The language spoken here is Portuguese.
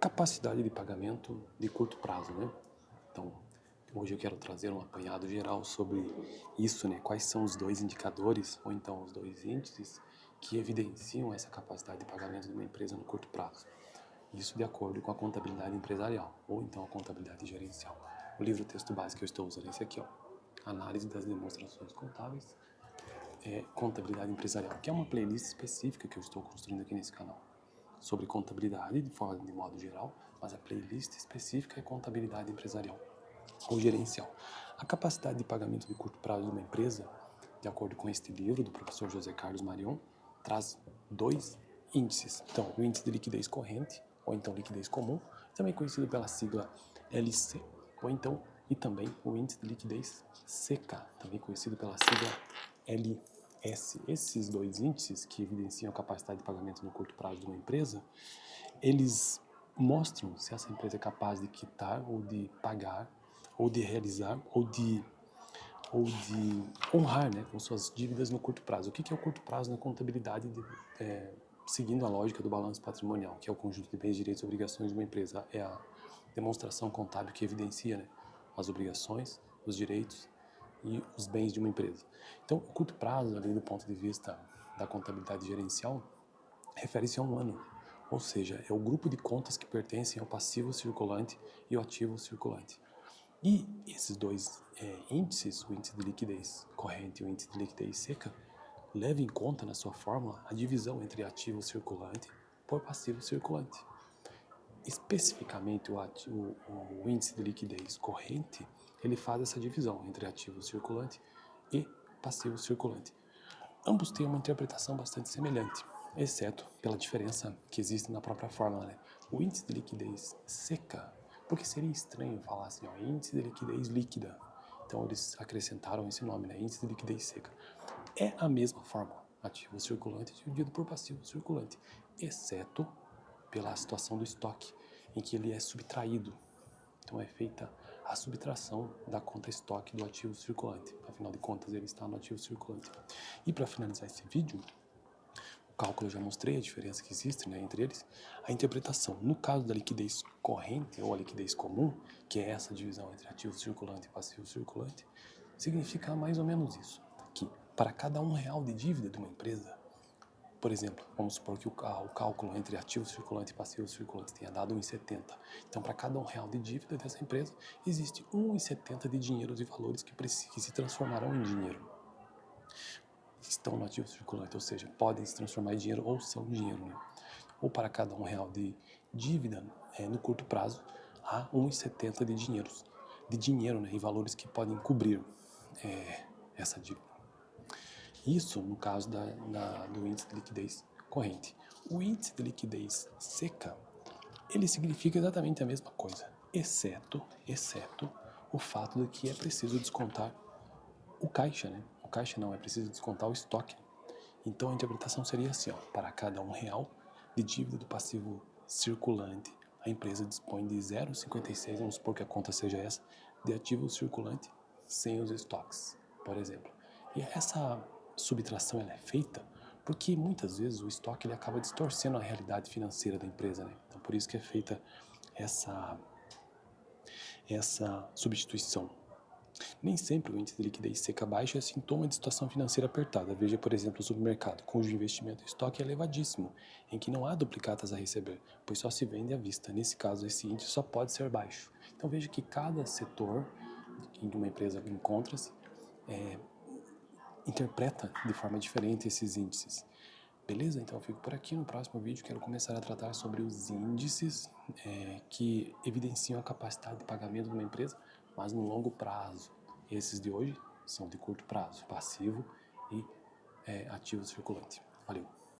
Capacidade de pagamento de curto prazo, né? Então, hoje eu quero trazer um apanhado geral sobre isso, né? Quais são os dois indicadores, ou então os dois índices, que evidenciam essa capacidade de pagamento de uma empresa no curto prazo. Isso de acordo com a contabilidade empresarial, ou então a contabilidade gerencial. O livro-texto básico que eu estou usando é esse aqui, ó. Análise das demonstrações contábeis, contabilidade empresarial, que é uma playlist específica que eu estou construindo aqui nesse canal, sobre contabilidade de modo geral, mas a playlist específica é contabilidade empresarial ou gerencial. A capacidade de pagamento de curto prazo de uma empresa, de acordo com este livro do professor José Carlos Marion, traz dois índices. Então, o índice de liquidez corrente, ou então liquidez comum, também conhecido pela sigla LC, ou então, e também o índice de liquidez seca, também conhecido pela sigla LS. Esses dois índices, que evidenciam a capacidade de pagamento no curto prazo de uma empresa, eles mostram se essa empresa é capaz de quitar ou de pagar, ou de realizar, ou de honrar, né, com suas dívidas no curto prazo. O que é o curto prazo na contabilidade, seguindo a lógica do balanço patrimonial, que é o conjunto de bens, direitos e obrigações de uma empresa. É a demonstração contábil que evidencia, né, as obrigações, os direitos e os bens de uma empresa. Então, o curto prazo, além do ponto de vista da contabilidade gerencial, refere-se a um ano, ou seja, é o grupo de contas que pertencem ao passivo circulante e ao ativo circulante. E esses dois índices, o índice de liquidez corrente e o índice de liquidez seca, levam em conta na sua fórmula a divisão entre ativo circulante por passivo circulante. Especificamente, o índice de liquidez corrente, ele faz essa divisão entre ativo circulante e passivo circulante. Ambos têm uma interpretação bastante semelhante, exceto pela diferença que existe na própria fórmula, né? O índice de liquidez seca, porque seria estranho falar assim, ó, índice de liquidez líquida. Então eles acrescentaram esse nome, né? Índice de liquidez seca. É a mesma fórmula, ativo circulante dividido por passivo circulante, exceto pela situação do estoque, em que ele é subtraído. Então é feita a subtração da conta estoque do ativo circulante. Afinal de contas, ele está no ativo circulante. E para finalizar esse vídeo, o cálculo eu já mostrei a diferença que existe, né, entre eles. A interpretação, no caso da liquidez corrente ou a liquidez comum, que é essa divisão entre ativo circulante e passivo circulante, significa mais ou menos isso, que para cada R$1 de dívida de uma empresa, por exemplo, vamos supor que o cálculo entre ativo circulante e passivo circulante tenha dado 1,70. Então, para cada R$1 de dívida dessa empresa, existe 1,70 de dinheiros e valores que se transformarão em dinheiro. Estão no ativo circulante, ou seja, podem se transformar em dinheiro ou são dinheiro, né? Ou para cada R$1 de dívida, no curto prazo, há 1,70 de dinheiro, né, e valores que podem cobrir essa dívida. Isso no caso do índice de liquidez corrente. O índice de liquidez seca, ele significa exatamente a mesma coisa, exceto o fato de que é preciso descontar o caixa, né? O caixa não, é preciso descontar o estoque. Então a interpretação seria assim, ó, para cada R$1 de dívida do passivo circulante, a empresa dispõe de 0,56, vamos supor que a conta seja essa, de ativo circulante sem os estoques, por exemplo. E essa subtração ela é feita porque muitas vezes o estoque ele acaba distorcendo a realidade financeira da empresa, né? Então por isso que é feita essa substituição. Nem sempre o índice de liquidez seca baixa é sintoma de situação financeira apertada. Veja, por exemplo, o supermercado, cujo investimento em estoque é elevadíssimo, em que não há duplicatas a receber, pois só se vende à vista. Nesse caso, esse índice só pode ser baixo. Então veja que cada setor em que uma empresa encontra-se interpreta de forma diferente esses índices. Beleza? Então eu fico por aqui. No próximo vídeo quero começar a tratar sobre os índices que evidenciam a capacidade de pagamento de uma empresa, mas no longo prazo. Esses de hoje são de curto prazo, passivo e ativo circulante. Valeu!